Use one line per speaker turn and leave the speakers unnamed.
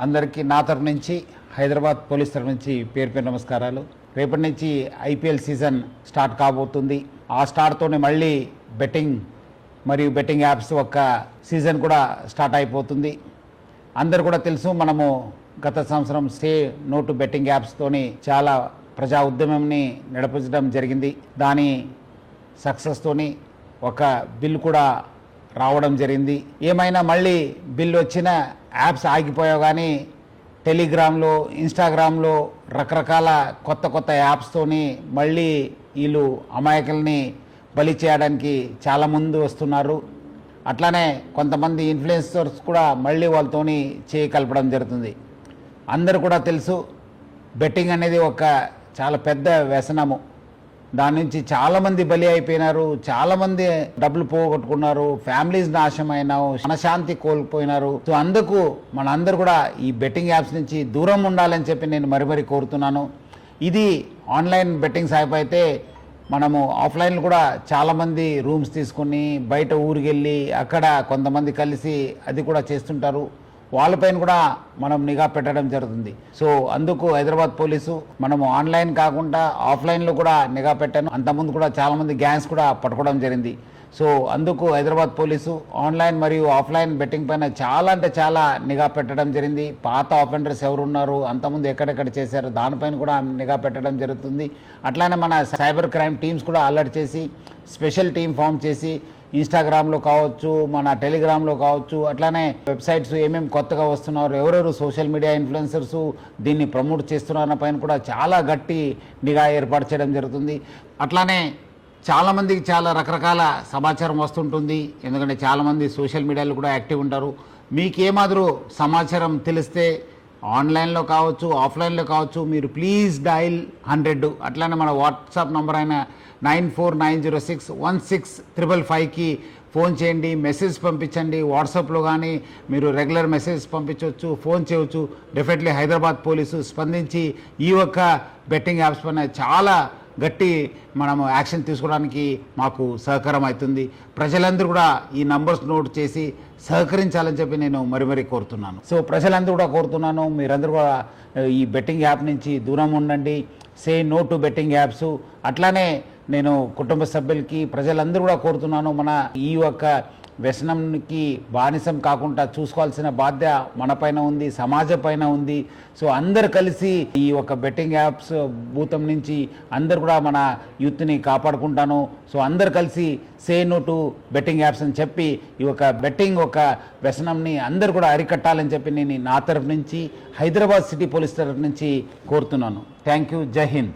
అందరికీ నా తరపు నుంచి హైదరాబాద్ పోలీస్ తరపు నుంచి పేరు పేరు నమస్కారాలు. రేపటి నుంచి ఐపీఎల్ సీజన్ స్టార్ట్ కాబోతుంది. ఆ స్టార్ట్తోనే మళ్ళీ బెట్టింగ్ మరియు బెట్టింగ్ యాప్స్ ఒక సీజన్ కూడా స్టార్ట్ అయిపోతుంది. అందరు కూడా తెలుసు, మనము గత సంవత్సరం సే నో టు బెట్టింగ్ యాప్స్తోని చాలా ప్రజా ఉద్యమంని నడిపించడం జరిగింది. దాని సక్సెస్తోని ఒక బిల్ కూడా రావడం జరిగింది. ఏమైనా మళ్ళీ బిల్ వచ్చిన యాప్స్ ఆగిపోయావు, కానీ టెలిగ్రామ్లో, ఇన్స్టాగ్రామ్లో రకరకాల కొత్త యాప్స్తోని మళ్ళీ వీళ్ళు అమాయకుల్ని బలి చేయడానికి చాలా ముందు వస్తున్నారు. అట్లానే కొంతమంది ఇన్ఫ్లుయెన్సర్స్ కూడా మళ్ళీ వాళ్ళతోని చేయి కలపడం జరుగుతుంది. అందరు కూడా తెలుసు, బెట్టింగ్ అనేది ఒక చాలా పెద్ద వ్యసనము. దాని నుంచి చాలామంది బలి అయిపోయినారు, చాలామంది డబ్బులు పోగొట్టుకున్నారు, ఫ్యామిలీస్ నాశనమైనారు, మనశాంతి కోల్పోయినారు. సో అందుకు మనందరూ కూడా ఈ బెట్టింగ్ యాప్స్ నుంచి దూరం ఉండాలని చెప్పి నేను మరీ కోరుతున్నాను. ఇది ఆన్లైన్ బెట్టింగ్ యాప్ అయితే మనము ఆఫ్లైన్ కూడా చాలామంది రూమ్స్ తీసుకుని బయట ఊరికి వెళ్ళి అక్కడ కొంతమంది కలిసి అది కూడా చేస్తుంటారు. వాళ్ళపైన కూడా మనం నిఘా పెట్టడం జరుగుతుంది. సో అందుకు హైదరాబాద్ పోలీసు మనము ఆన్లైన్ కాకుండా ఆఫ్లైన్లో కూడా నిఘా పెట్టాను. అంతకుముందు కూడా చాలామంది గ్యాంగ్స్ కూడా పట్టుకోవడం జరిగింది. సో అందుకు హైదరాబాద్ పోలీసు ఆన్లైన్ మరియు ఆఫ్లైన్ బెట్టింగ్ పైన చాలా అంటే చాలా నిఘా పెట్టడం జరిగింది. పాత ఆఫెండర్స్ ఎవరున్నారు, అంతకుముందు ఎక్కడెక్కడ చేశారు, దానిపైన కూడా నిఘా పెట్టడం జరుగుతుంది. అట్లానే మన సైబర్ క్రైమ్ టీమ్స్ కూడా అలర్ట్ చేసి స్పెషల్ టీం ఫామ్ చేసి ఇన్స్టాగ్రామ్లో కావచ్చు, మన టెలిగ్రామ్లో కావచ్చు, అట్లానే వెబ్సైట్స్ ఏమేమి కొత్తగా వస్తున్నారు, ఎవరెవరు సోషల్ మీడియా ఇన్ఫ్లుయెన్సర్స్ దీన్ని ప్రమోట్ చేస్తున్న పైన కూడా చాలా గట్టి నిఘా ఏర్పాటు చేయడం జరుగుతుంది. అట్లానే చాలామందికి చాలా రకరకాల సమాచారం వస్తుంటుంది. ఎందుకంటే చాలామంది సోషల్ మీడియాలో కూడా యాక్టివ్ ఉంటారు. మీకు ఏమాదిరూ సమాచారం తెలిస్తే ఆన్లైన్లో కావచ్చు, ఆఫ్లైన్లో కావచ్చు, మీరు ప్లీజ్ డయల్ 100. అట్లానే మన వాట్సాప్ నంబర్ అయిన 9490616555కి ఫోన్ చేయండి, మెసేజ్ పంపించండి. వాట్సాప్లో కానీ మీరు రెగ్యులర్ మెసేజ్ పంపించవచ్చు, ఫోన్ చేయవచ్చు. డెఫినెట్లీ హైదరాబాద్ పోలీసు స్పందించి ఈ ఒక్క బెట్టింగ్ యాప్స్ పైన చాలా గట్టి మనము యాక్షన్ తీసుకోవడానికి మాకు సహకారం అవుతుంది. ప్రజలందరూ కూడా ఈ నంబర్స్ నోట్ చేసి సహకరించాలని చెప్పి నేను మరీ కోరుతున్నాను. సో ప్రజలందరూ కూడా కోరుతున్నాను, మీరందరూ కూడా ఈ బెట్టింగ్ యాప్ నుంచి దూరం ఉండండి. Say no to betting apps. అట్లానే నేను కుటుంబ సభ్యులకి, ప్రజలందరూ కూడా కోరుతున్నాను, మన ఈ యొక్క వ్యసనంకి బానిసం కాకుండా చూసుకోవాల్సిన బాధ్యత మన పైన ఉంది, సమాజం పైన ఉంది. సో అందరు కలిసి ఈ ఒక బెట్టింగ్ యాప్స్ భూతం నుంచి అందరు కూడా మన యూత్ని కాపాడుకుంటాను. సో అందరు కలిసి say no to betting apps అని చెప్పి ఈ ఒక బెట్టింగ్ ఒక వ్యసనంని అందరు కూడా అరికట్టాలని చెప్పి నేను నా తరఫు నుంచి, హైదరాబాద్ సిటీ పోలీస్ తరఫు నుంచి కోరుతున్నాను. Thank you. జై హింద్.